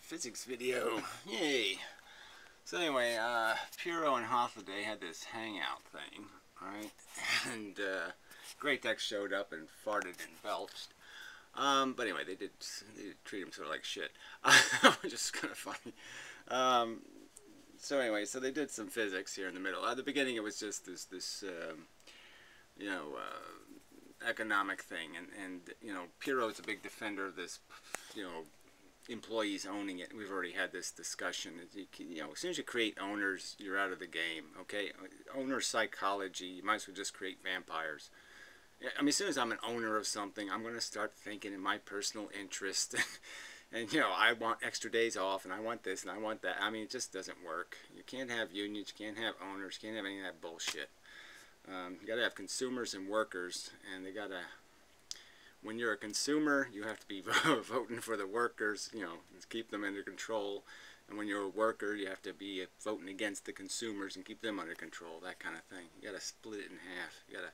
physics video. Yay! So anyway, Pyrrho and Holiday had this hangout thing, right? And Great Tech showed up and farted and belched. But anyway, they did treat him sort of like shit. Which is kind of funny. So anyway, so they did some physics here in the middle. At the beginning, it was just this economic thing, and Pyrrho's a big defender of this, employees owning it. We've already had this discussion. As soon as you create owners, you're out of the game. Okay, owner psychology. You might as well just create vampires. I mean, as soon as I'm an owner of something, I'm going to start thinking in my personal interest. And, I want extra days off, and I want this, and I want that. I mean, it just doesn't work. You can't have unions, you can't have owners, you can't have any of that bullshit. You got to have consumers and workers, and they got to, when you're a consumer, you have to be voting for the workers, keep them under control. And when you're a worker, you have to be voting against the consumers and keep them under control, that kind of thing. You got to split it in half. You got to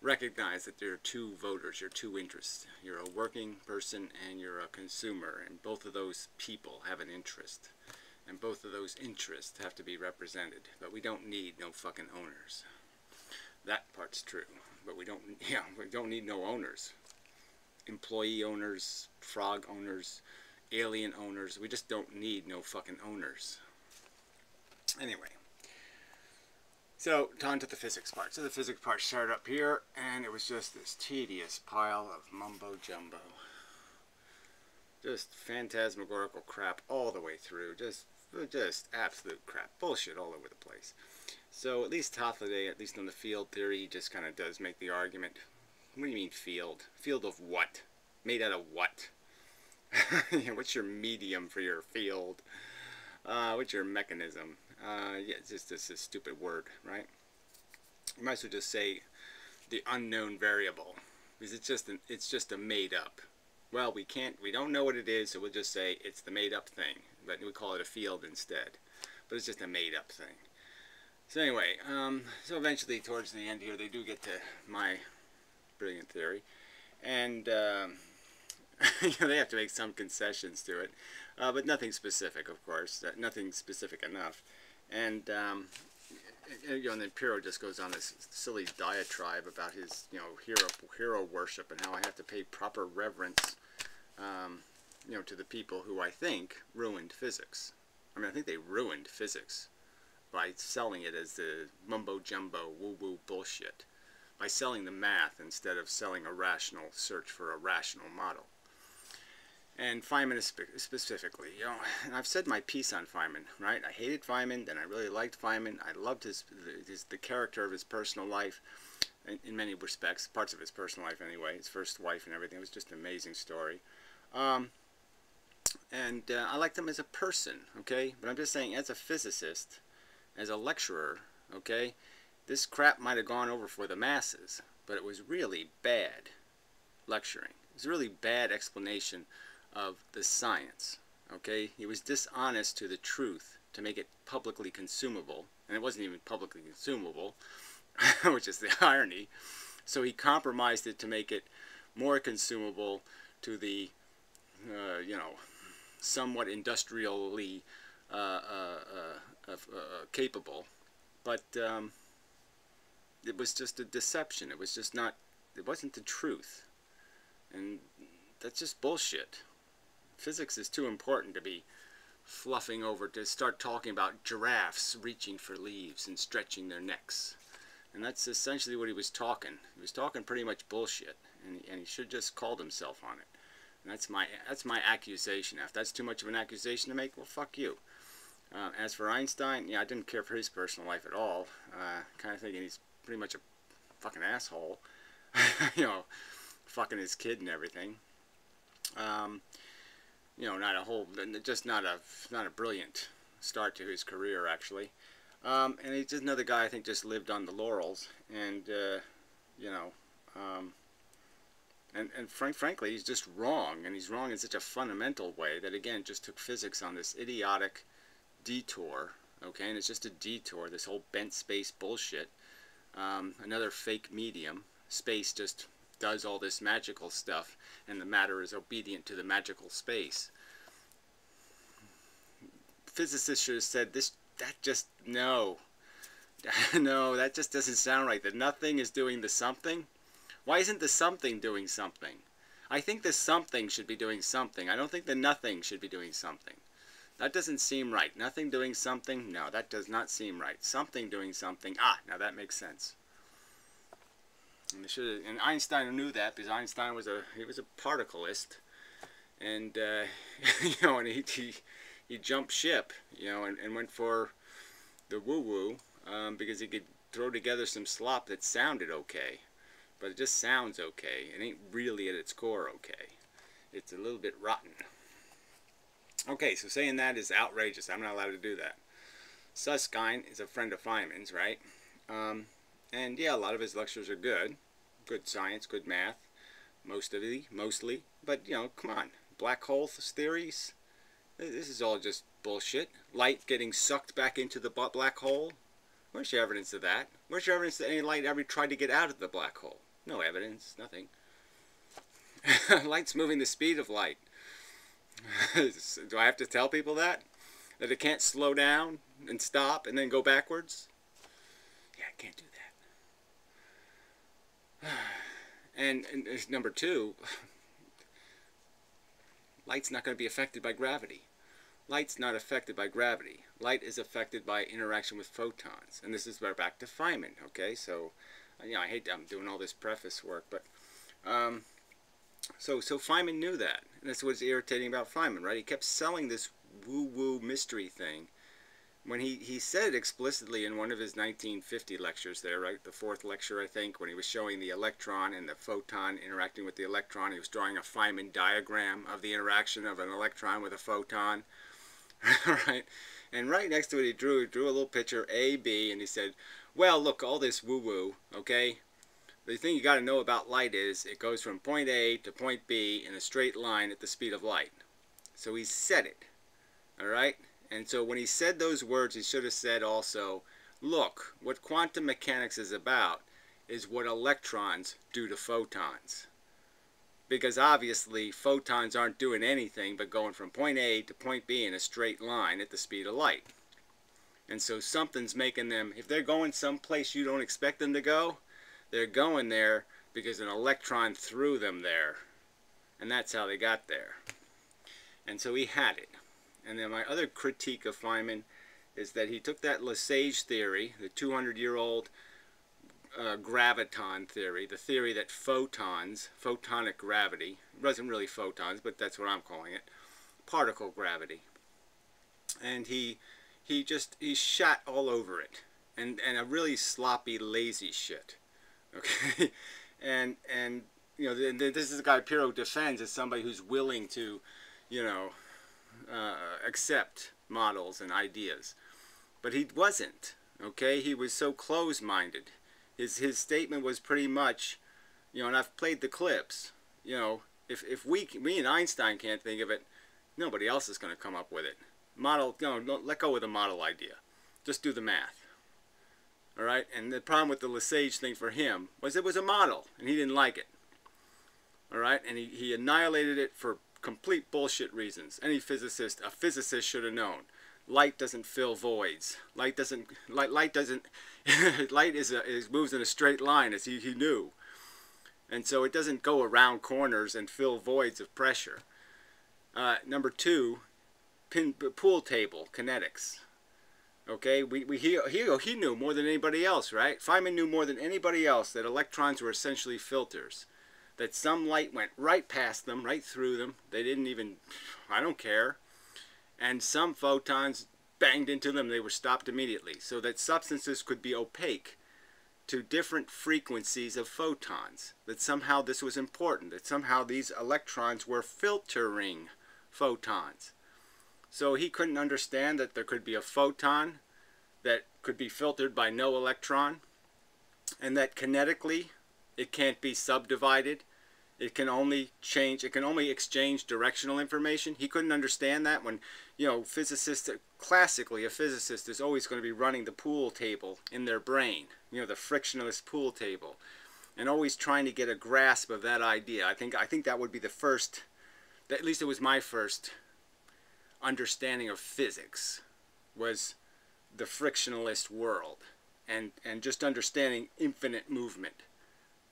recognize that there are two voters, your two interests. You're a working person and you're a consumer, and both of those people have an interest, and both of those interests have to be represented. But we don't need no fucking owners. That part's true, but we don't need no owners. Employee owners, frog owners, alien owners. We just don't need no fucking owners. Anyway. So, on to the physics part. So the physics part started up here, and it was just this tedious pile of mumbo-jumbo. Just phantasmagorical crap all the way through. Just absolute crap. Bullshit all over the place. So, at least Holiday, at least on the field theory, he just kind of does make the argument. What do you mean field? Field of what? Made out of what? What's your medium for your field? What's your mechanism? Yeah, it's just this stupid word, right? You might as well just say the unknown variable, because it's just a made up. Well, we don't know what it is, so we'll just say it's the made up thing, but we call it a field instead. But it's just a made up thing. So anyway, so eventually towards the end here, they do get to my brilliant theory, and they have to make some concessions to it, but nothing specific, of course, nothing specific enough. And and then Pyrrho just goes on this silly diatribe about his hero worship, and how I have to pay proper reverence to the people who I think ruined physics. I mean, I think they ruined physics by selling it as the mumbo jumbo woo woo bullshit, by selling the math instead of selling a rational search for a rational model. And Feynman specifically, and I've said my piece on Feynman, right? I hated Feynman, then I really liked Feynman. I loved the character of his personal life, in many respects, parts of his personal life anyway, his first wife and everything. It was just an amazing story. And I liked him as a person, okay? But I'm just saying, as a physicist, as a lecturer, okay, this crap might have gone over for the masses, but it was really bad lecturing. It was a really bad explanation of the science, okay? He was dishonest to the truth to make it publicly consumable, and it wasn't even publicly consumable, which is the irony. So he compromised it to make it more consumable to the, somewhat industrially capable, but it was just a deception. It was just not, it wasn't the truth, and that's just bullshit. Physics is too important to be fluffing over, to start talking about giraffes reaching for leaves and stretching their necks. And that's essentially what he was talking. He was talking pretty much bullshit, and he should just called himself on it. And that's my accusation. If that's too much of an accusation to make, well, fuck you. As for Einstein, yeah, I didn't care for his personal life at all. Kind of thinking he's pretty much a fucking asshole. Fucking his kid and everything. Not a brilliant start to his career, actually. And he's just another guy I think just lived on the laurels, and frankly, he's just wrong, and he's wrong in such a fundamental way that, again, just took physics on this idiotic detour, okay? And it's just a detour, this whole bent space bullshit, another fake medium. Space just does all this magical stuff, and the matter is obedient to the magical space. physicist should have said this. That just no, no, that just doesn't sound right. The nothing is doing the something. Why isn't the something doing something? I think the something should be doing something. I don't think the nothing should be doing something. That doesn't seem right. Nothing doing something? No, that does not seem right. Something doing something? Ah, now that makes sense. And Einstein knew that because Einstein was a particleist, and you know, and he jumped ship, you know, and went for the woo-woo because he could throw together some slop that sounded okay, but it just sounds okay. It ain't really at its core okay. It's a little bit rotten. Okay, so saying that is outrageous. I'm not allowed to do that. Susskind is a friend of Feynman's, right? And yeah, a lot of his lectures are good. Good science, good math, mostly. But, you know, come on. Black hole theories? This is all just bullshit. Light getting sucked back into the black hole? Where's your evidence of that? Where's your evidence that any light ever tried to get out of the black hole? No evidence, nothing. Light's moving the speed of light. Do I have to tell people that? That it can't slow down and stop and then go backwards? Yeah, I can't do that. And number two, light's not going to be affected by gravity. Light's not affected by gravity. Light is affected by interaction with photons. And this is back to Feynman, okay? So, you know, I'm doing all this preface work, but so Feynman knew that. And that's what's irritating about Feynman, right? He kept selling this woo-woo mystery thing when he said explicitly in one of his 1950 lectures there, right? The fourth lecture, I think, when he was showing the electron and the photon interacting with the electron. He was drawing a Feynman diagram of the interaction of an electron with a photon, right? And right next to it, he drew a little picture, A, B, and he said, well, look, all this woo-woo, okay? The thing you got to know about light is it goes from point A to point B in a straight line at the speed of light. So he said it, all right? And so when he said those words, he should have said also, look, what quantum mechanics is about is what electrons do to photons. Because obviously photons aren't doing anything but going from point A to point B in a straight line at the speed of light. And so something's making them, if they're going someplace you don't expect them to go, they're going there because an electron threw them there. And that's how they got there. And so he had it. And then my other critique of Feynman is that he took that Lesage theory, the 200-year-old graviton theory, the theory that photons, photonic gravity, it wasn't really photons, but that's what I'm calling it, particle gravity. And he shot all over it. And a really sloppy, lazy shit. Okay? and you know, this is a guy Pyrrho defends as somebody who's willing to, you know, accept models and ideas, but he wasn't. Okay, he was so close-minded. His statement was pretty much, you know, and I've played the clips. You know, if me and Einstein can't think of it, nobody else is going to come up with it. Model, no, let go of the model idea. Just do the math. All right, and the problem with the Lesage thing for him was it was a model, and he didn't like it. All right, and he annihilated it for complete bullshit reasons. Any physicist, a physicist should have known. Light doesn't fill voids. Light is moves in a straight line, as he knew. And so it doesn't go around corners and fill voids of pressure. Number two, pool table, kinetics. Okay, he knew more than anybody else, right? Feynman knew more than anybody else that electrons were essentially filters. That some light went right past them, right through them. They didn't even, I don't care. And some photons banged into them. They were stopped immediately. So that substances could be opaque to different frequencies of photons. That somehow this was important. That somehow these electrons were filtering photons. So he couldn't understand that there could be a photon that could be filtered by no electron. And that kinetically it can't be subdivided. It can only change, it can only exchange directional information. He couldn't understand that when, you know, physicists, classically a physicist is always going to be running the pool table in their brain. You know, the frictionless pool table. And always trying to get a grasp of that idea. I think that would be the first, at least it was my first understanding of physics. was the frictionless world, and just understanding infinite movement.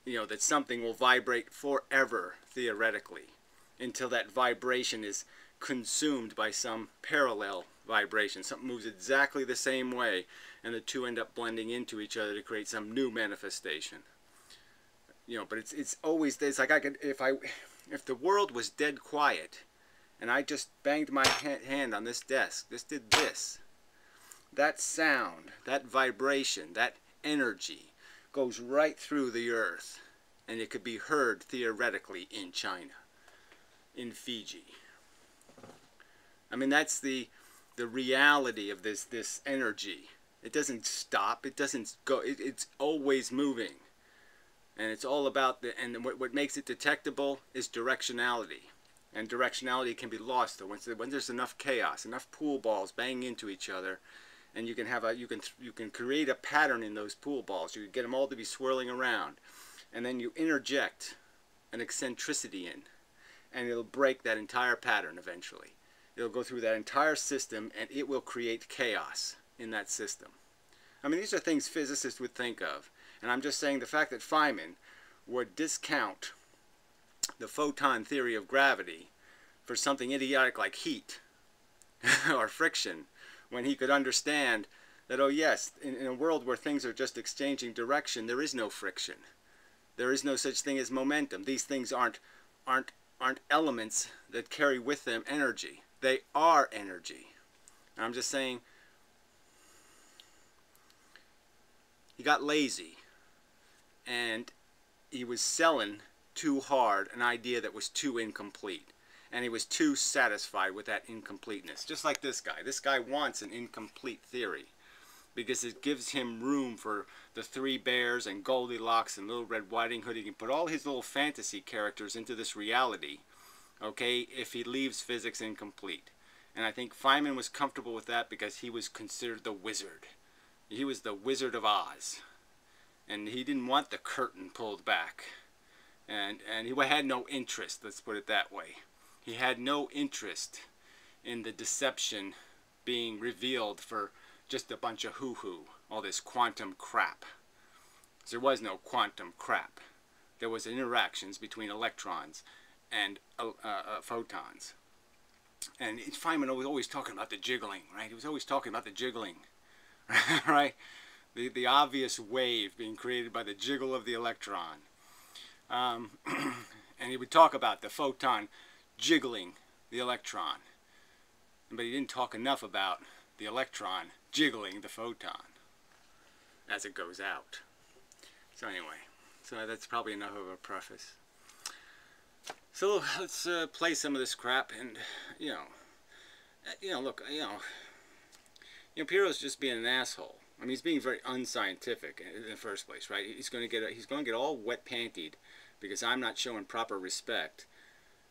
You know, that something will vibrate forever, theoretically, until that vibration is consumed by some parallel vibration. Something moves exactly the same way, and the two end up blending into each other to create some new manifestation. You know, but it's always, it's like I could, if the world was dead quiet, and I just banged my hand on this desk, just did this, that sound, that vibration, that energy goes right through the earth, and it could be heard theoretically in China, in Fiji. I mean, that's the reality of this energy. It doesn't stop. It doesn't go. It's always moving, and it's all about and what makes it detectable is directionality, and directionality can be lost when there's enough chaos, enough pool balls bang into each other, and you can have you can create a pattern in those pool balls. You can get them all to be swirling around, and then you interject an eccentricity in, and it'll break that entire pattern eventually. It'll go through that entire system, and it will create chaos in that system. I mean, these are things physicists would think of. And I'm just saying the fact that Feynman would discount the photon theory of gravity for something idiotic like heat or friction, when he could understand that, oh yes, in a world where things are just exchanging direction, there is no friction. There is no such thing as momentum. These things aren't elements that carry with them energy. They are energy. And I'm just saying, he got lazy, and he was selling too hard an idea that was too incomplete, and he was too satisfied with that incompleteness. Just like this guy. This guy wants an incomplete theory because it gives him room for the three bears and Goldilocks and Little Red Riding Hood. He can put all his little fantasy characters into this reality, okay, if he leaves physics incomplete. And I think Feynman was comfortable with that because he was considered the wizard. He was the Wizard of Oz. And he didn't want the curtain pulled back. And he had no interest, let's put it that way. He had no interest in the deception being revealed for just a bunch of hoo-hoo, all this quantum crap. There was no quantum crap. There was interactions between electrons and photons. And Feynman was always talking about the jiggling, right? He was always talking about the jiggling, right? The obvious wave being created by the jiggle of the electron. And he would talk about the photon jiggling the electron. But he didn't talk enough about the electron jiggling the photon as it goes out. So anyway, so that's probably enough of a preface. So let's play some of this crap, and look, Pyrrho's just being an asshole. I mean, he's being very unscientific in the first place, right? He's going to get all wet pantied because I'm not showing proper respect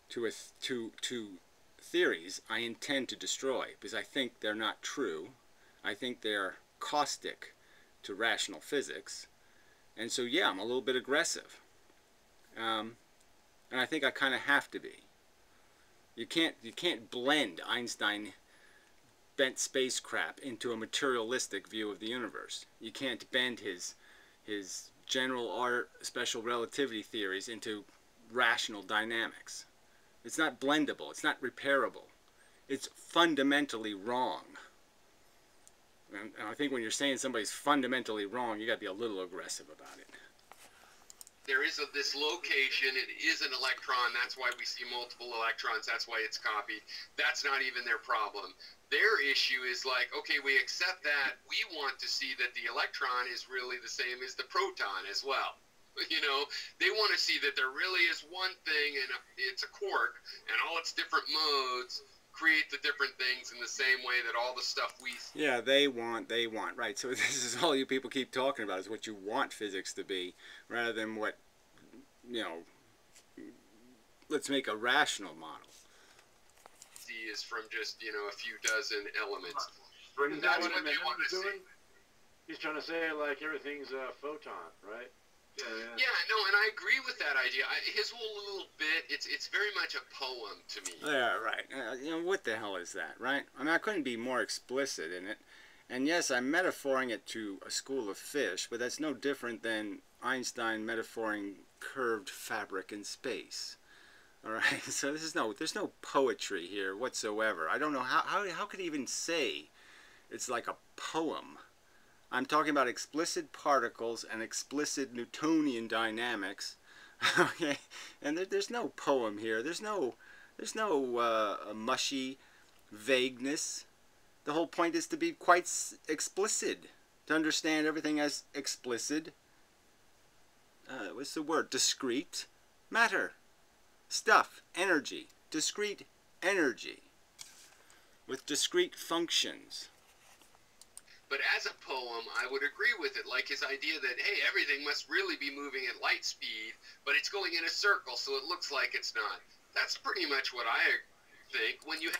to theories I intend to destroy because I think they're not true. I think they're caustic to rational physics, and so yeah, I'm a little bit aggressive. And I think I kind of have to be. You can't blend Einstein bent space crap into a materialistic view of the universe. You can't bend his general art special relativity theories into rational dynamics. It's not blendable. It's not repairable. It's fundamentally wrong. And I think when you're saying somebody's fundamentally wrong, you got to be a little aggressive about it. There is this location, it is an electron, that's why we see multiple electrons, that's why it's copied. That's not even their problem. Their issue is like, okay, we accept that, we want to see that the electron is really the same as the proton as well. You know, they want to see that there really is one thing and it's a quark, and all its different modes create the different things in the same way that all the stuff we... Yeah, they want, right. So this is all you people keep talking about is what you want physics to be, rather than what, let's make a rational model. See is from just, a few dozen elements. That's what they want to see. He's trying to say, like, everything's a photon, right? Yeah, no, and I agree with that idea. His whole little bit, it's very much a poem to me. Yeah, right. You know, what the hell is that, right? I mean, I couldn't be more explicit in it. And yes, I'm metaphoring it to a school of fish, but that's no different than Einstein metaphoring curved fabric in space. All right, so there's no poetry here whatsoever. I don't know how could he even say it's like a poem. I'm talking about explicit particles and explicit Newtonian dynamics. Okay, and there's no poem here. There's no mushy vagueness. The whole point is to be quite explicit, to understand everything as explicit. What's the word? Discrete matter, stuff, energy, discrete energy with discrete functions. But as a poem, I would agree with it, like his idea that, hey, everything must really be moving at light speed, but it's going in a circle, so it looks like it's not. That's pretty much what I think. When you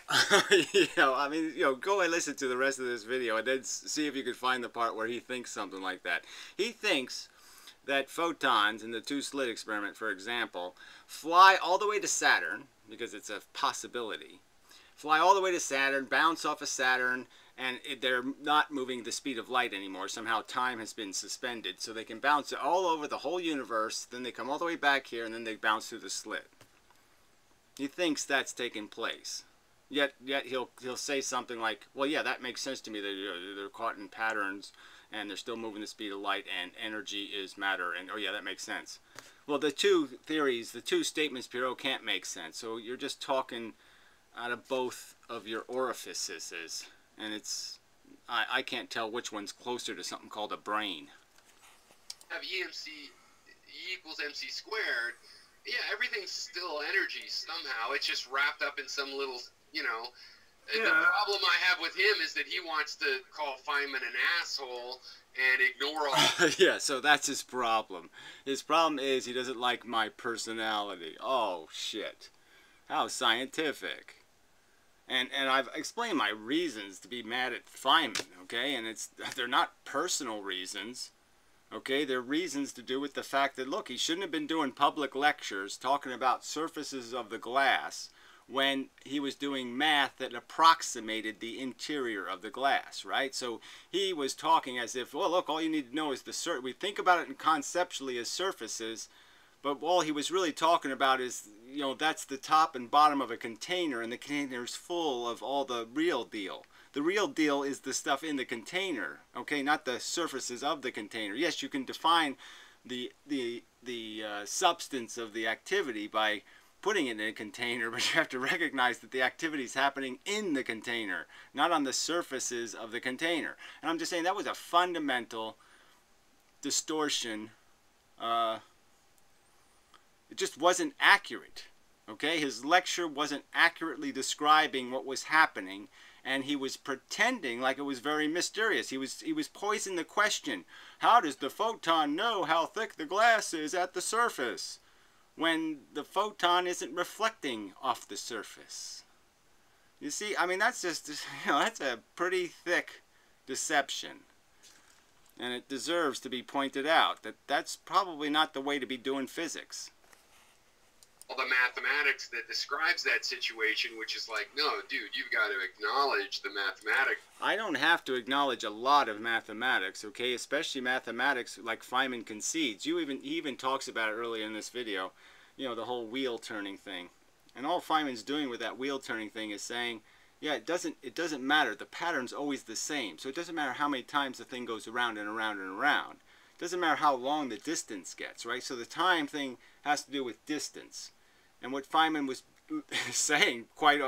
you know, I mean, you know, go and listen to the rest of this video and then see if you can find the part where he thinks something like that. He thinks that photons in the two-slit experiment, for example, fly all the way to Saturn, because it's a possibility, fly all the way to Saturn, bounce off of Saturn, and they're not moving the speed of light anymore. Somehow time has been suspended, so they can bounce it all over the whole universe, then they come all the way back here, and then they bounce through the slit. He thinks that's taking place. Yet he'll say something like, well, yeah, that makes sense to me. They're caught in patterns, and they're still moving the speed of light, and energy is matter, and oh yeah, that makes sense. Well, the two theories, the two statements, Pyrrho, can't make sense. So you're just talking out of both of your orifices, and I can't tell which one's closer to something called a brain. have E equals MC squared, yeah, everything's still energy somehow. It's just wrapped up in some little, you know. Yeah. The problem I have with him is that he wants to call Feynman an asshole and ignore all. Yeah, so that's his problem. His problem is he doesn't like my personality. Oh, shit. How scientific. And I've explained my reasons to be mad at Feynman, okay? And they're not personal reasons, okay? They're reasons to do with the fact that, look, he shouldn't have been doing public lectures talking about surfaces of the glass when he was doing math that approximated the interior of the glass, right? So he was talking as if, well, look, all you need to know is we think about it conceptually as surfaces, but all he was really talking about is, you know, that's the top and bottom of a container, and the container's full of all the real deal. The real deal is the stuff in the container, okay, not the surfaces of the container. Yes, you can define the substance of the activity by putting it in a container, but you have to recognize that the activity is happening in the container, not on the surfaces of the container. And I'm just saying that was a fundamental distortion. It just wasn't accurate, okay? His lecture wasn't accurately describing what was happening, and he was pretending like it was very mysterious. He was posing the question, how does the photon know how thick the glass is at the surface when the photon isn't reflecting off the surface? You see, I mean, that's just, you know, that's a pretty thick deception. And it deserves to be pointed out that that's probably not the way to be doing physics. All the mathematics that describes that situation, which is like, no, dude, you've got to acknowledge the mathematics. I don't have to acknowledge a lot of mathematics, okay? Especially mathematics like Feynman concedes. He even talks about it earlier in this video, you know, the whole wheel turning thing. And all Feynman's doing with that wheel turning thing is saying, yeah, it doesn't matter. The pattern's always the same. So it doesn't matter how many times the thing goes around and around and around. It doesn't matter how long the distance gets, right? So the time thing has to do with distance. And what Feynman was saying quite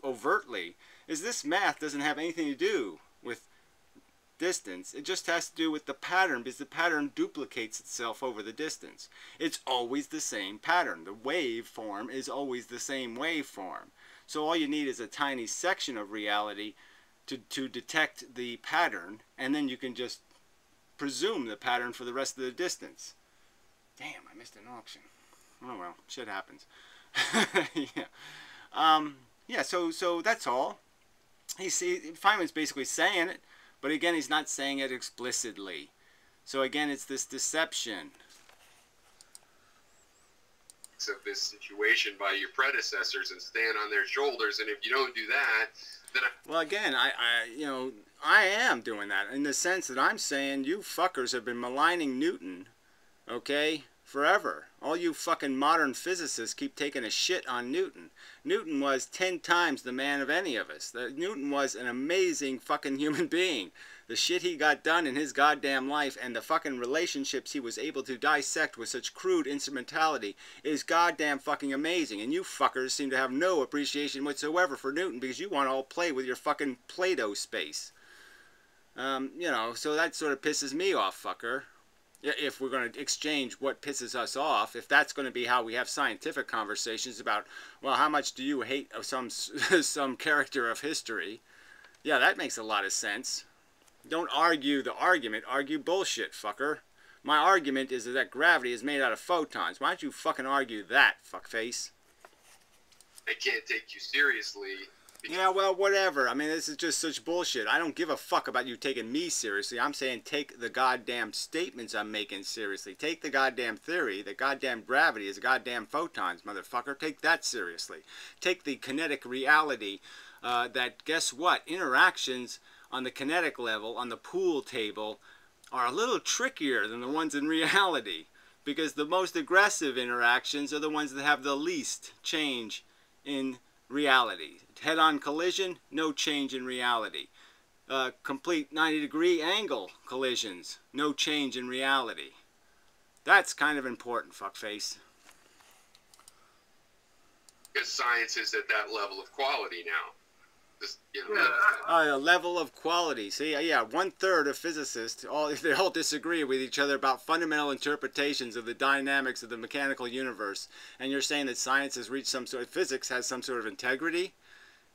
overtly is this math doesn't have anything to do with distance. It just has to do with the pattern, because the pattern duplicates itself over the distance. It's always the same pattern. The waveform is always the same waveform. So all you need is a tiny section of reality to detect the pattern, and then you can just presume the pattern for the rest of the distance. Damn, I missed an option. Oh well, shit happens. Yeah, so that's all. Feynman's basically saying it, but again, he's not saying it explicitly. So again, it's this deception. of this situation by your predecessors and stand on their shoulders. And if you don't do that, then well, again, I am doing that in the sense that I'm saying you fuckers have been maligning Newton, okay, forever. All you fucking modern physicists keep taking a shit on Newton. Newton was 10 times the man of any of us. Newton was an amazing fucking human being. The shit he got done in his goddamn life and the fucking relationships he was able to dissect with such crude instrumentality is goddamn fucking amazing. And you fuckers seem to have no appreciation whatsoever for Newton because you want to all play with your fucking Play-Doh space. So that sort of pisses me off, fucker. If we're going to exchange what pisses us off, if that's going to be how we have scientific conversations about, well, how much do you hate some character of history? Yeah, that makes a lot of sense. Don't argue the argument, argue bullshit, fucker. My argument is that gravity is made out of photons. Why don't you fucking argue that, fuckface? I can't take you seriously. Yeah, well, whatever. I mean, this is just such bullshit. I don't give a fuck about you taking me seriously. I'm saying take the goddamn statements I'm making seriously. Take the goddamn theory that goddamn gravity is goddamn photons, motherfucker. Take that seriously. Take the kinetic reality that, guess what? Interactions on the kinetic level, on the pool table, are a little trickier than the ones in reality. Because the most aggressive interactions are the ones that have the least change in reality. Head-on collision, no change in reality. Complete 90-degree angle collisions, no change in reality. That's kind of important, fuckface. Because science is at that level of quality now. A level of quality. See, yeah, 1/3 of physicists, they all disagree with each other about fundamental interpretations of the dynamics of the mechanical universe. And you're saying that science has reached some sort of, physics has some sort of integrity?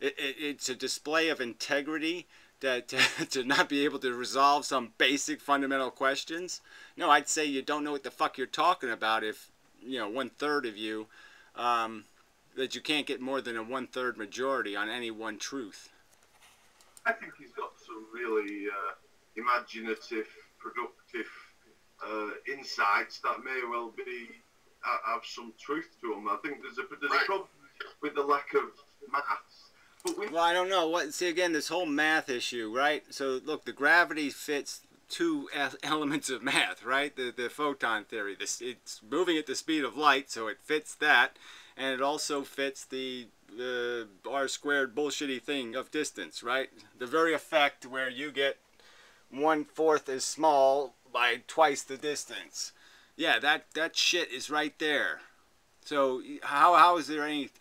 It's a display of integrity to not be able to resolve some basic fundamental questions? No, I'd say you don't know what the fuck you're talking about if, 1/3 of you, that you can't get more than a 1/3 majority on any one truth. I think he's got some really imaginative, productive insights that may well have some truth to them. I think there's a problem with the lack of maths. Well, I don't know. See, again, this whole math issue, right? So, look, the gravity fits two elements of math, right? The photon theory. It's moving at the speed of light, so it fits that. And it also fits the R² bullshitty thing of distance, right? The very effect where you get 1/4 as small by twice the distance. Yeah, that shit is right there. So how is there any,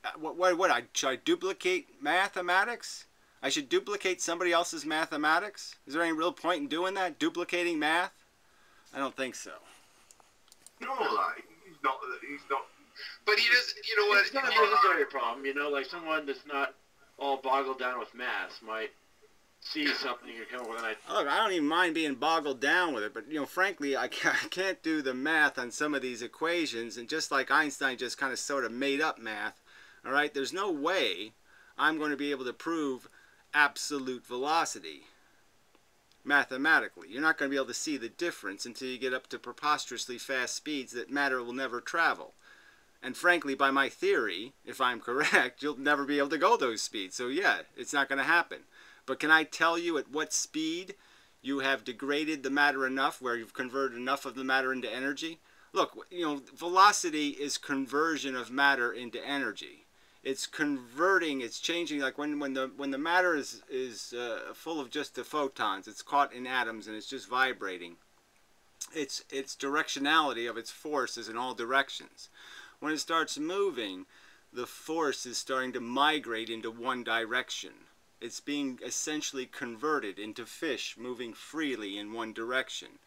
should I duplicate mathematics? I should duplicate somebody else's mathematics? Is there any real point in doing that? Duplicating math? I don't think so. No, like, he's not. But he does, you know what? It's not a necessary problem, like someone that's not all boggled down with maths might see something you're coming with an idea. Look, I don't even mind being boggled down with it, but frankly, I can't do the math on some of these equations, and just like Einstein just kind of sort of made up math, all right, there's no way I'm going to be able to prove absolute velocity mathematically. You're not going to be able to see the difference until you get up to preposterously fast speeds that matter will never travel. And frankly, by my theory, if I'm correct, you'll never be able to go those speeds. So yeah, it's not going to happen. But can I tell you at what speed you have degraded the matter enough where you've converted enough of the matter into energy? Look, velocity is conversion of matter into energy. It's converting, it's changing, like when the matter is full of just the photons, it's caught in atoms and it's just vibrating. Its directionality of its force is in all directions. When it starts moving, the force is starting to migrate into one direction. It's being essentially converted into fish moving freely in one direction.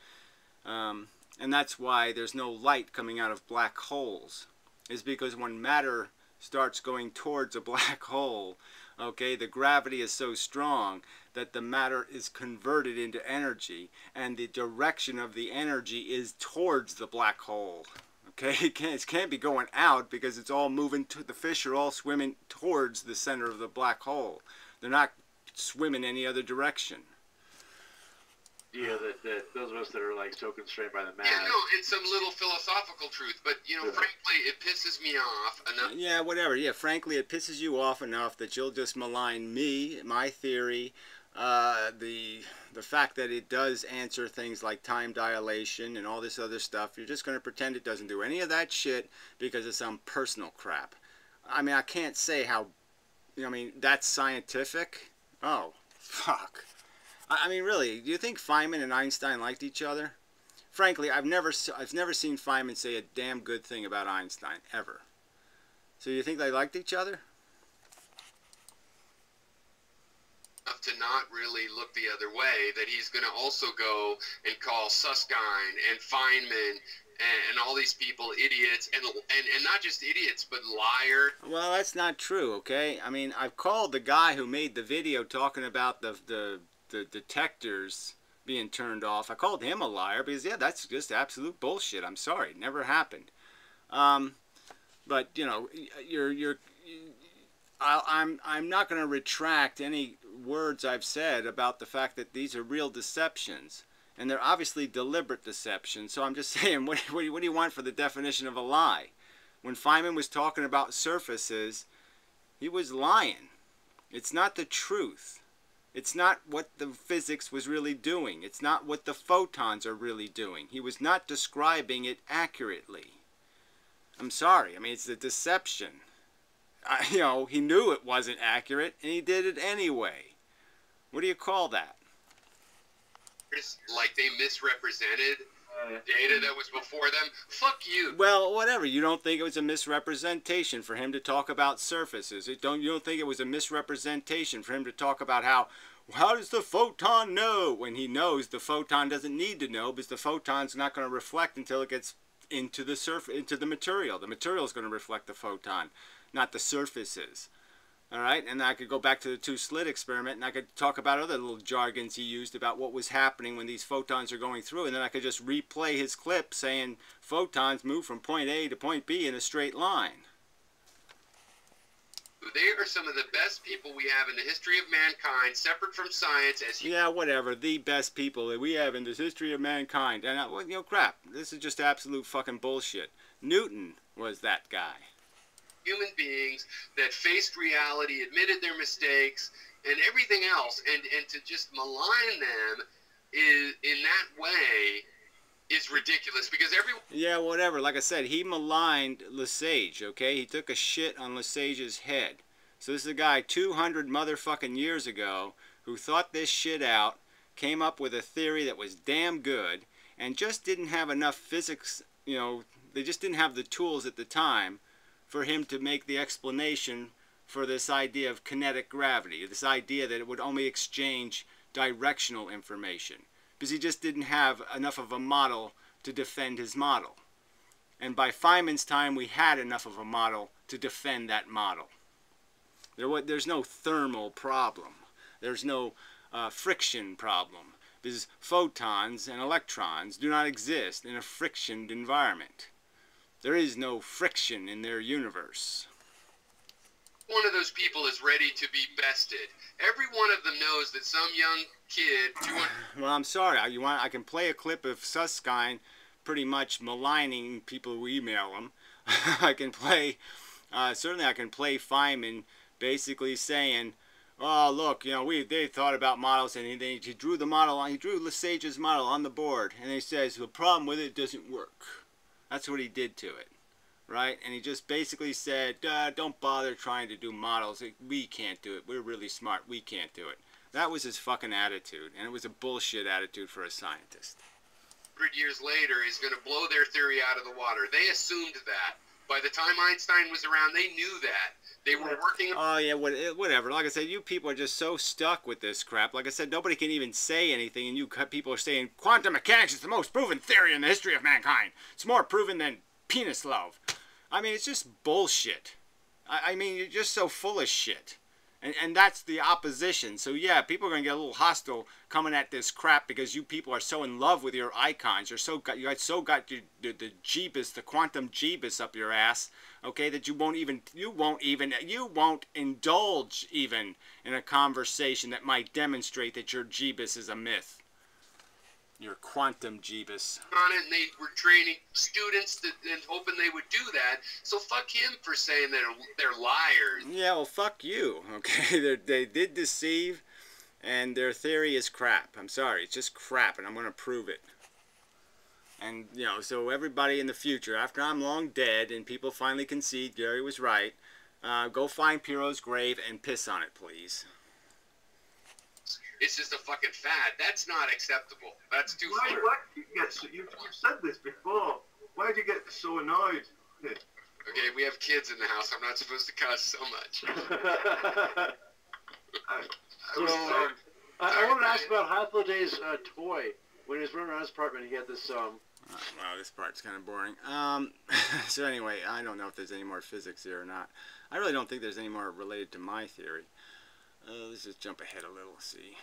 And that's why there's no light coming out of black holes. It's because when matter starts going towards a black hole, okay, the gravity is so strong that the matter is converted into energy, and the direction of the energy is towards the black hole. Okay, it can't be going out because it's all moving to, the fish are all swimming towards the center of the black hole. They're not swimming any other direction. idea that those of us that are like so constrained by the math. Yeah, no, it's some little philosophical truth, but you know, frankly, it pisses me off enough. Yeah, whatever. Yeah, frankly, it pisses you off enough that you'll just malign me, my theory, the fact that it does answer things like time dilation and all this other stuff. You're just going to pretend it doesn't do any of that shit because of some personal crap. I mean, I can't say how, you know, I mean, that's scientific. Oh, fuck. I mean, really, do you think Feynman and Einstein liked each other? Frankly, I've never seen Feynman say a damn good thing about Einstein, ever. So you think they liked each other? To not really look the other way, that he's going to also go and call Susskind and Feynman and all these people idiots, and not just idiots, but liar. Well, that's not true, okay? I mean, I've called the guy who made the video talking about the detectors being turned off. I called him a liar because, yeah, that's just absolute bullshit. I'm sorry, it never happened. But you know, I'm not going to retract any words I've said about the fact that these are real deceptions, and they're obviously deliberate deceptions. So I'm just saying, what do you want for the definition of a lie? When Feynman was talking about surfaces, he was lying. It's not the truth. It's not what the physics was really doing. It's not what the photons are really doing. He was not describing it accurately. I'm sorry. I mean, it's a deception. You know, he knew it wasn't accurate, and he did it anyway. What do you call that? Like they misrepresented data that was before them? Fuck you. Well, whatever. You don't think it was a misrepresentation for him to talk about surfaces? You don't think it was a misrepresentation for him to talk about how does the photon know, when he knows the photon doesn't need to know because the photon's not going to reflect until it gets into the material. The material is going to reflect the photon, not the surfaces. All right, and I could go back to the two-slit experiment, and I could talk about other little jargons he used about what was happening when these photons are going through, and then I could just replay his clip saying photons move from point A to point B in a straight line. They are some of the best people we have in the history of mankind, separate from science. Yeah, whatever. The best people that we have in the history of mankind. And, you know, crap. This is just absolute fucking bullshit. Newton was that guy. Human beings that faced reality, admitted their mistakes, and everything else. And to just malign them in that way is ridiculous, because everyone... Yeah, whatever. Like I said, he maligned Lesage, okay? He took a shit on Lesage's head. So this is a guy 200 motherfucking years ago who thought this shit out, came up with a theory that was damn good, and just didn't have enough physics, you know, they just didn't have the tools at the time for him to make the explanation for this idea of kinetic gravity, this idea that it would only exchange directional information, because he just didn't have enough of a model to defend his model. And by Feynman's time, we had enough of a model to defend that model. There's no thermal problem. There's no friction problem, because photons and electrons do not exist in a frictioned environment. There is no friction in their universe. One of those people is ready to be bested. Every one of them knows that some young kid... Well, I'm sorry. I can play a clip of Susskind pretty much maligning people who email him. I can play... certainly I can play Feynman basically saying, oh, look, you know, they thought about models, and he drew the model on, he drew Lesage's model on the board, and he says, the problem with it doesn't work. That's what he did to it, right? And he just basically said, don't bother trying to do models. We can't do it. We're really smart. We can't do it. That was his fucking attitude, and it was a bullshit attitude for a scientist. 100 years later is going to blow their theory out of the water. They assumed that. By the time Einstein was around, they knew that. They were working... Oh, yeah, whatever. Like I said, you people are just so stuck with this crap. Like I said, nobody can even say anything, and you people are saying, quantum mechanics is the most proven theory in the history of mankind. It's more proven than penis love. I mean, it's just bullshit. I mean, you're just so full of shit. And that's the opposition. So, yeah, people are going to get a little hostile coming at this crap because you people are so in love with your icons. You guys so got the jeebus, the quantum jeebus up your ass, okay, that you won't indulge even in a conversation that might demonstrate that your jeebus is a myth. Your quantum Jeebus. On it, and they were training students and hoping they would do that. So fuck him for saying that they're liars. Yeah, well, fuck you. Okay, they did deceive, and their theory is crap. I'm sorry, it's just crap, and I'm gonna prove it. And you know, so everybody in the future, after I'm long dead, and people finally concede Gary was right, go find Pyrrho's grave and piss on it, please. It's just a fucking fad. That's not acceptable. That's too far. You've said this before. Why do you get so annoyed? Okay, we have kids in the house. I'm not supposed to cuss so much. I want to ask about Hathaway's toy. When he was running around his apartment, he had this... Wow, this part's kind of boring. So anyway, I don't know if there's any more physics here or not. I really don't think there's any more related to my theory. Let's just jump ahead a little, see.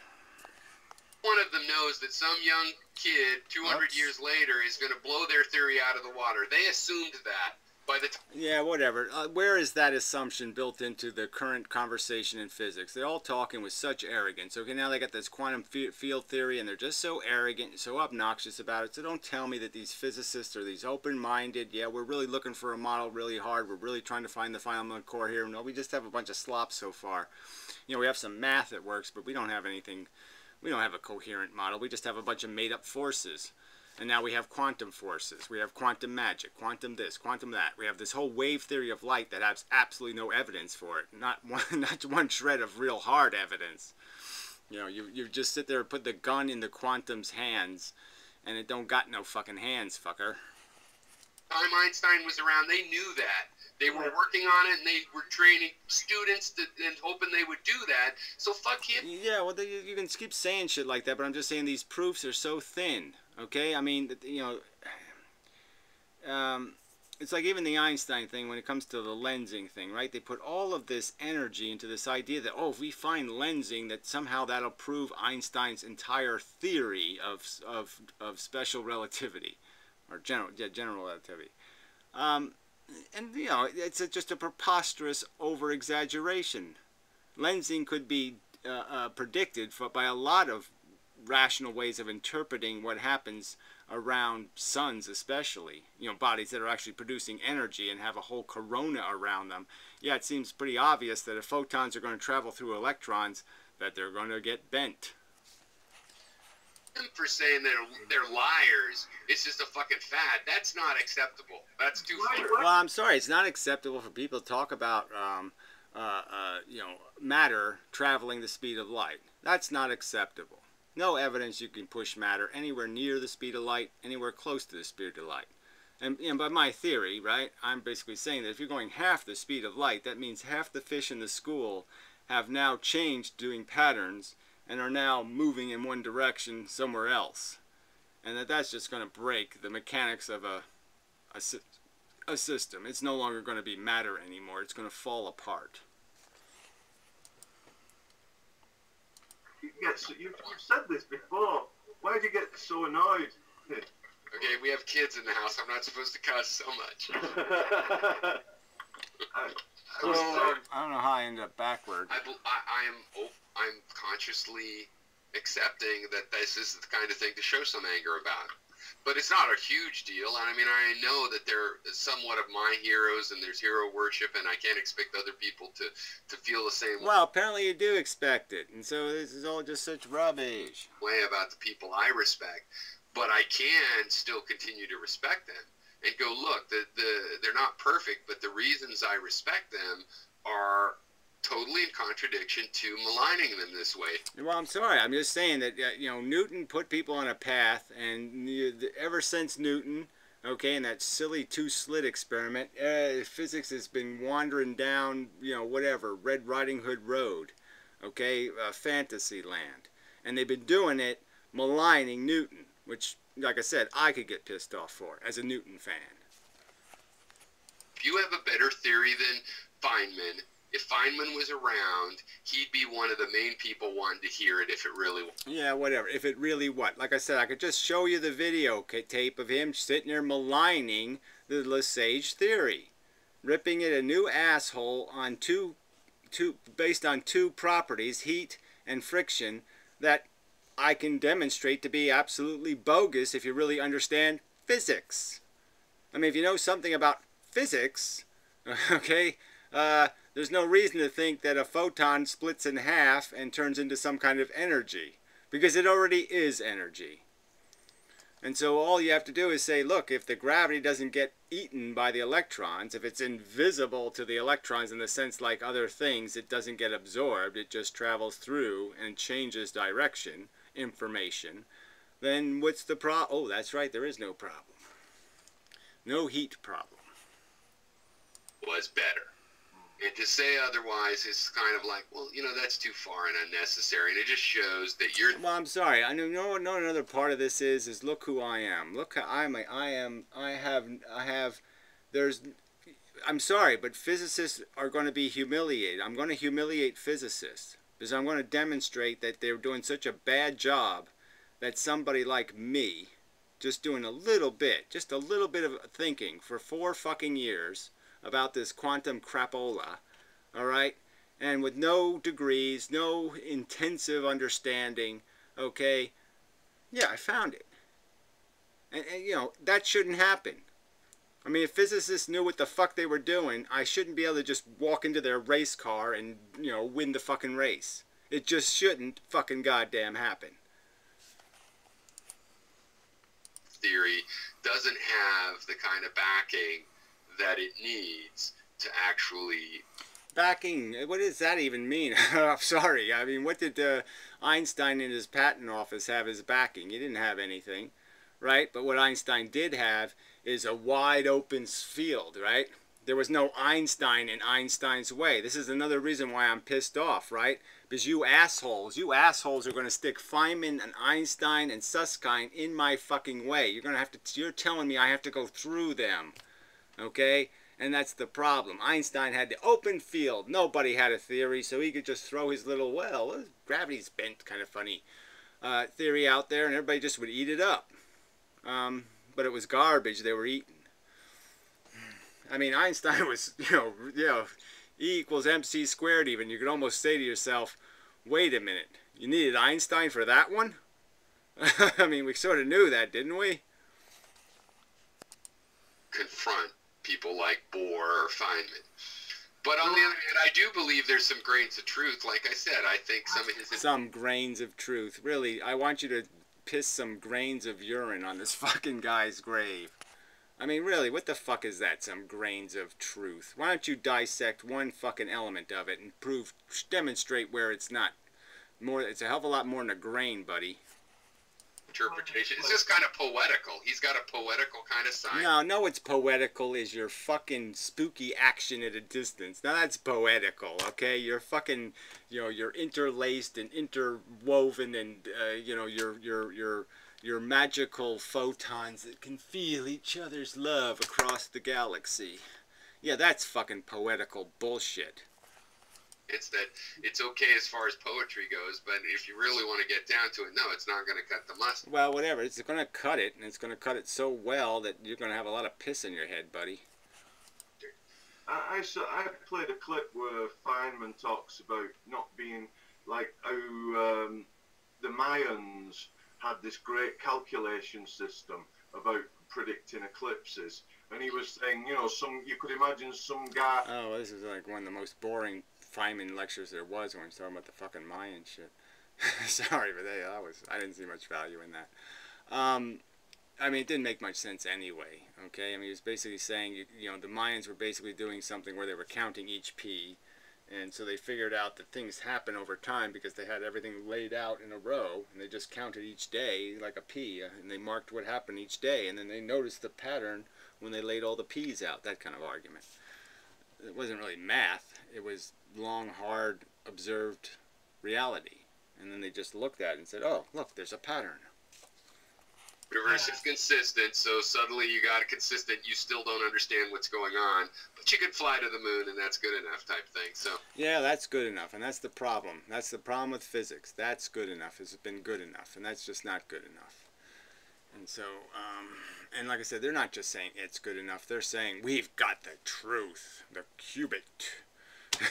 One of them knows that some young kid 200 years later is going to blow their theory out of the water. They assumed that by the time. Yeah, whatever. Where is that assumption built into the current conversation in physics? They're all talking with such arrogance. Okay, now they got this quantum field theory, and they're just so arrogant and so obnoxious about it. So don't tell me that these physicists are these open-minded. Yeah, we're really looking for a model really hard. We're really trying to find the Feynman core here. No, we just have a bunch of slop so far. You know, we have some math that works, but we don't have anything. We don't have a coherent model. We just have a bunch of made-up forces. And now we have quantum forces. We have quantum magic, quantum this, quantum that. We have this whole wave theory of light that has absolutely no evidence for it. Not one shred of real hard evidence. You know, you just sit there and put the gun in the quantum's hands, and it don't got no fucking hands, fucker. Time Einstein was around, they knew that. They were working on it, and they were training students and hoping they would do that. So fuck him. Yeah, well, you can keep saying shit like that, but I'm just saying these proofs are so thin. Okay, I mean, you know, it's like even the Einstein thing when it comes to the lensing thing, right? They put all of this energy into this idea that, oh, if we find lensing, that somehow that'll prove Einstein's entire theory of special relativity, or general relativity. And, you know, it's just a preposterous over-exaggeration. Lensing could be predicted by a lot of rational ways of interpreting what happens around suns, especially, you know, bodies that are actually producing energy and have a whole corona around them. Yeah, it seems pretty obvious that if photons are going to travel through electrons, that they're going to get bent. For saying they're liars, it's just a fucking fad. That's not acceptable. That's too far. Well, I'm sorry, it's not acceptable for people to talk about you know, matter traveling the speed of light. That's not acceptable. No evidence you can push matter anywhere near the speed of light, anywhere close to the speed of light. And by my theory, right, I'm basically saying that if you're going half the speed of light, that means half the fish in the school have now changed doing patterns and are now moving in one direction somewhere else. And that's just going to break the mechanics of a system. It's no longer going to be matter anymore. It's going to fall apart. Yes, you've said this before. Why do you get so annoyed? Okay, we have kids in the house. I'm not supposed to cuss so much. I don't know how I ended up backward. I'm consciously accepting that this is the kind of thing to show some anger about. But it's not a huge deal. And I mean, I know that they're somewhat of my heroes and there's hero worship, and I can't expect other people to feel the same Well, apparently you do expect it. And so this is all just such rubbish. way about the people I respect. But I can still continue to respect them and go, look, they're not perfect, but the reasons I respect them are totally in contradiction to maligning them this way. Well, I'm sorry. I'm just saying that, you know, Newton put people on a path, and ever since Newton, okay, and that silly two-slit experiment, physics has been wandering down, you know, whatever, Red Riding Hood Road, okay, fantasy land. And they've been doing it maligning Newton, which, like I said, I could get pissed off for as a Newton fan. If you have a better theory than Feynman, if Feynman was around, he'd be one of the main people wanting to hear it if it really was. Yeah, whatever. If it really what? Like I said, I could just show you the video tape of him sitting there maligning the Lesage theory, ripping it a new asshole on based on two properties, heat and friction, that I can demonstrate to be absolutely bogus if you really understand physics. I mean, if you know something about physics, okay, there's no reason to think that a photon splits in half and turns into some kind of energy, because it already is energy. And so all you have to do is say, look, if the gravity doesn't get eaten by the electrons, if it's invisible to the electrons in the sense like other things, it doesn't get absorbed, it just travels through and changes direction, information, then what's the problem? Oh, that's right, there is no problem. No heat problem. Was better. And to say otherwise is kind of like, well, you know, that's too far and unnecessary, and it just shows that you're... Well, I'm sorry. I know another part of this is look who I am. Look how I'm sorry, but physicists are going to be humiliated. I'm going to humiliate physicists because I'm going to demonstrate that they're doing such a bad job that somebody like me, just doing just a little bit of thinking for 4 fucking years about this quantum crapola, all right, and with no degrees, no intensive understanding, okay, yeah, I found it. And you know, that shouldn't happen. I mean, if physicists knew what the fuck they were doing, I shouldn't be able to just walk into their race car and, you know, win the fucking race. It just shouldn't fucking goddamn happen. Theory doesn't have the kind of backing that it needs to actually... Backing? What does that even mean? I'm sorry. I mean, what did Einstein in his patent office have as backing? He didn't have anything, right? But what Einstein did have is a wide open field, right? There was no Einstein in Einstein's way. This is another reason why I'm pissed off, right? Because you assholes are going to stick Feynman and Einstein and Susskind in my fucking way. You're telling me I have to go through them. Okay? And that's the problem. Einstein had the open field. Nobody had a theory, so he could just throw his little, well, gravity's bent, kind of funny theory out there, and everybody just would eat it up. But it was garbage they were eating. I mean, Einstein was, you know, E equals mc squared even. You could almost say to yourself, wait a minute, you needed Einstein for that one? I mean, we sort of knew that, didn't we? Confront people like Bohr or Feynman. But on the other hand, I do believe there's some grains of truth. Like I said, I think some of his... Some grains of truth. Really, I want you to piss some grains of urine on this fucking guy's grave. I mean, really, what the fuck is that, some grains of truth? Why don't you dissect one fucking element of it and demonstrate where it's not more, it's a hell of a lot more than a grain, buddy. Interpretation. It's just kind of poetical. He's got a poetical kind of side. No, what's poetical is your fucking spooky action at a distance. Now that's poetical, okay? You're fucking, you know, you're interlaced and interwoven, and you know, your magical photons that can feel each other's love across the galaxy. Yeah, that's fucking poetical bullshit. It's that it's okay as far as poetry goes, but if you really want to get down to it, no, it's not going to cut the mustard. Well, whatever. It's going to cut it, and it's going to cut it so well that you're going to have a lot of piss in your head, buddy. I played a clip where Feynman talks about not being like how the Mayans had this great calculation system about predicting eclipses, and he was saying, you know, you could imagine some guy... Oh, this is like one of the most boring Feynman lectures there was when he was talking about the fucking Mayan shit. Sorry, but I didn't see much value in that. I mean, it didn't make much sense anyway, okay? I mean, he was basically saying, you know, the Mayans were basically doing something where they were counting each P, and so they figured out that things happen over time because they had everything laid out in a row, and they just counted each day like a P, and they marked what happened each day, and then they noticed the pattern when they laid all the P's out, that kind of argument. It wasn't really math, it was long, hard, observed reality. And then they just looked at it and said, oh, look, there's a pattern. Universe is consistent, so suddenly you got a consistent, you still don't understand what's going on, but you could fly to the moon and that's good enough type thing. So yeah, that's good enough, and that's the problem. That's the problem with physics. That's good enough. It's been good enough, and that's just not good enough. And so, and like I said, they're not just saying it's good enough. They're saying we've got the truth, the qubit,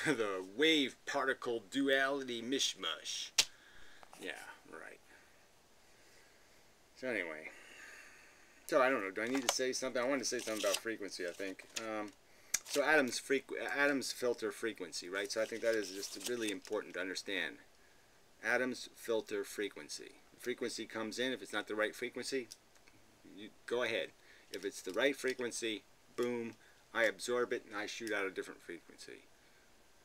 the wave-particle duality mishmash. Yeah, right. So anyway, so I don't know, do I need to say something? I wanted to say something about frequency, I think. So Adam's filter frequency, right? So I think that is just really important to understand. Adam's filter frequency. Frequency comes in. If it's not the right frequency, you go ahead. If it's the right frequency, boom, I absorb it and I shoot out a different frequency.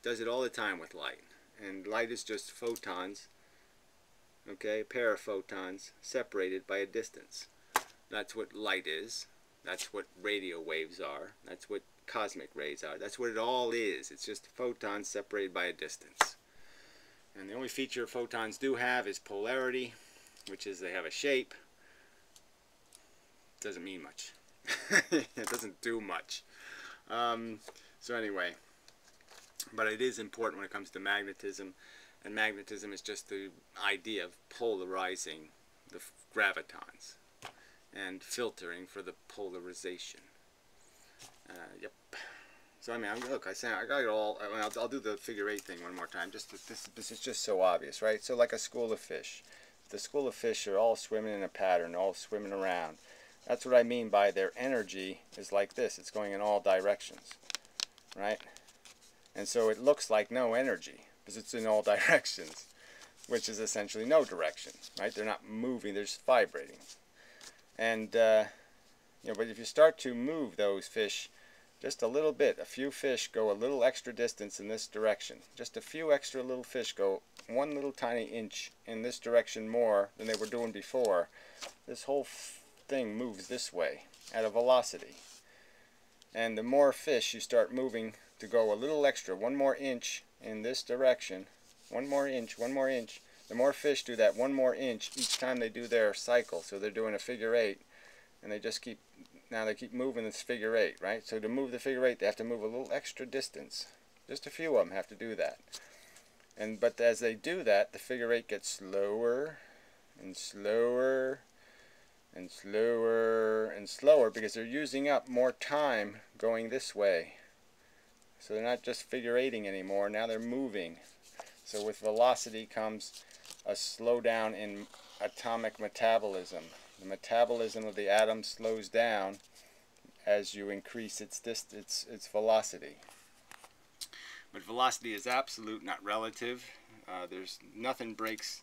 Does it all the time with light. And light is just photons, okay, a pair of photons separated by a distance. That's what light is. That's what radio waves are. That's what cosmic rays are. That's what it all is. It's just photons separated by a distance. And the only feature photons do have is polarity, which is they have a shape. Doesn't mean much. It doesn't do much. So anyway, but it is important when it comes to magnetism, and magnetism is just the idea of polarizing the gravitons and filtering for the polarization. Yep. So I mean, look, I got it all. I mean, I'll do the figure 8 thing one more time. Just this is just so obvious, right? So like a school of fish. The school of fish are all swimming in a pattern, all swimming around. That's what I mean by their energy is like this. It's going in all directions, right? And so it looks like no energy because it's in all directions, which is essentially no direction, right? They're not moving, they're just vibrating. And you know, but if you start to move those fish just a little bit, a few fish go a little extra distance in this direction. Just a few extra little fish go one little tiny inch in this direction more than they were doing before. This whole thing moves this way at a velocity. And the more fish you start moving to go a little extra, one more inch in this direction, one more inch, the more fish do that one more inch each time they do their cycle. So they're doing a figure 8, and they just keep, now they keep moving this figure 8, right? So to move the figure 8, they have to move a little extra distance. Just a few of them have to do that. But as they do that, the figure 8 gets slower and slower and slower and slower because they're using up more time going this way. So they're not just figure 8ing anymore, now they're moving. So with velocity comes a slowdown in atomic metabolism. The metabolism of the atom slows down as you increase its velocity. But velocity is absolute, not relative. There's nothing breaks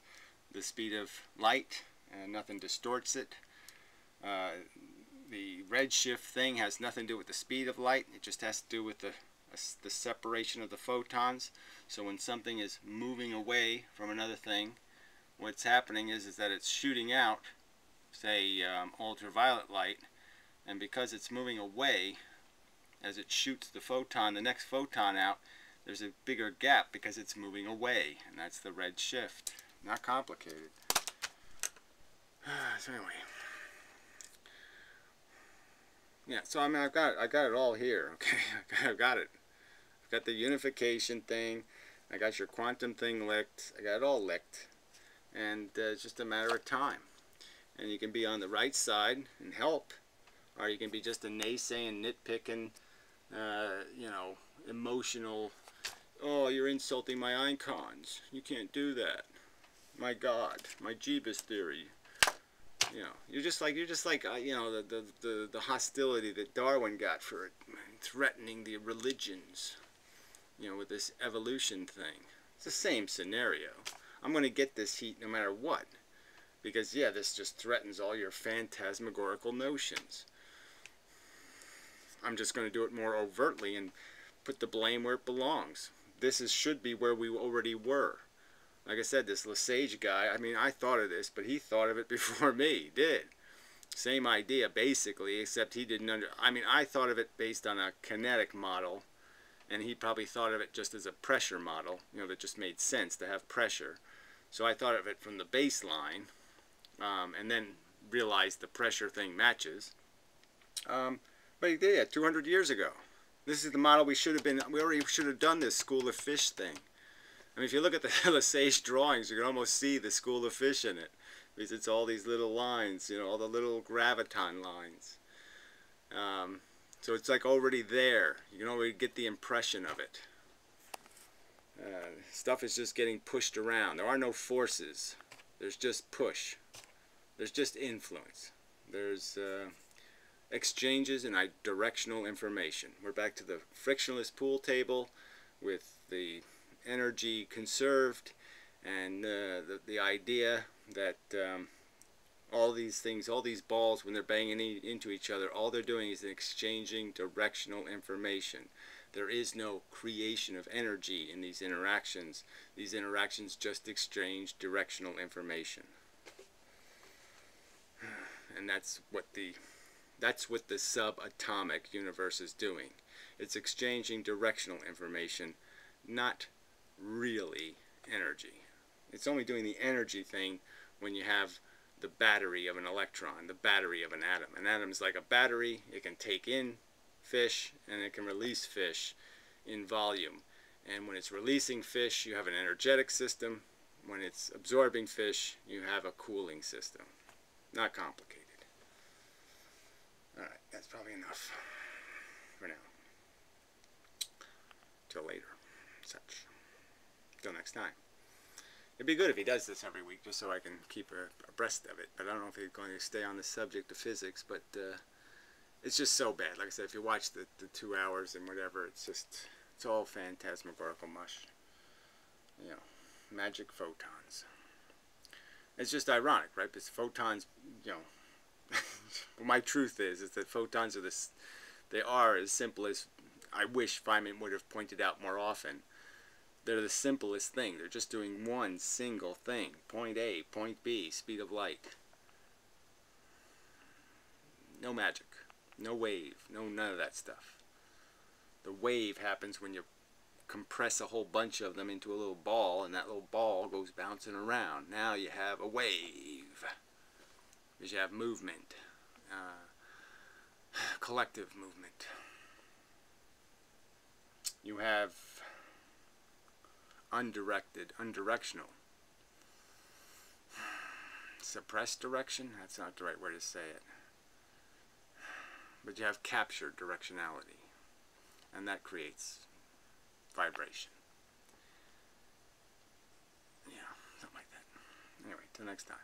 the speed of light, and nothing distorts it. The redshift thing has nothing to do with the speed of light. It just has to do with the separation of the photons. So when something is moving away from another thing, what's happening is that it's shooting out, say, ultraviolet light, and because it's moving away, as it shoots the next photon out, there's a bigger gap because it's moving away, and that's the red shift. Not complicated. So anyway, yeah. So I mean, I got it all here. Okay, I've got it. I've got the unification thing. I got your quantum thing licked. I got it all licked, and it's just a matter of time. And you can be on the right side and help, or you can be just a naysaying, nitpicking, you know, emotional. Oh, you're insulting my icons. You can't do that. My God, my Jeebus theory. You know, you're just like you know, the hostility that Darwin got for threatening the religions. You know, with this evolution thing. It's the same scenario. I'm going to get this heat no matter what. Because, yeah, this just threatens all your phantasmagorical notions. I'm just going to do it more overtly and put the blame where it belongs. This should be where we already were. Like I said, this Lesage guy, I mean, I thought of this, but he thought of it before me. He did. Same idea, basically, except he didn't I mean, I thought of it based on a kinetic model, and he probably thought of it just as a pressure model, you know, that just made sense to have pressure. So I thought of it from the baseline, and then realized the pressure thing matches. But he did it 200 years ago. This is the model we already should have done this school of fish thing. I mean, if you look at the Lesage drawings, you can almost see the school of fish in it. Because it's all these little lines, you know, all the little graviton lines. So it's like already there. You can already get the impression of it. Stuff is just getting pushed around. There are no forces. There's just push. There's just influence. There's exchanges and directional information. We're back to the frictionless pool table with the energy conserved, and the idea that all these things, all these balls, when they're banging into each other, all they're doing is exchanging directional information. There is no creation of energy in these interactions. These interactions just exchange directional information. And that's what the subatomic universe is doing. It's exchanging directional information, not really energy. It's only doing the energy thing when you have the battery of an electron, the battery of an atom. An atom is like a battery. It can take in fish and it can release fish in volume. And when it's releasing fish, you have an energetic system. When it's absorbing fish, you have a cooling system. Not complicated. Alright, that's probably enough for now. Till later. Such. Till next time. It'd be good if he does this every week, just so I can keep abreast of it. But I don't know if he's going to stay on the subject of physics, but it's just so bad. Like I said, if you watch the 2 hours and whatever, it's all phantasmagorical mush. You know, magic photons. It's just ironic, right? Because photons, you know, my truth is that photons are they are as simple as I wish Feynman would have pointed out more often. They're the simplest thing. They're just doing one single thing. Point A, point B, speed of light. No magic. No wave. None of that stuff. The wave happens when you compress a whole bunch of them into a little ball, and that little ball goes bouncing around. Now you have a wave. Because you have movement. Collective movement. You have undirected, undirectional. Suppressed direction? That's not the right way to say it. But you have captured directionality. And that creates vibration. Yeah, something like that. Anyway, till next time.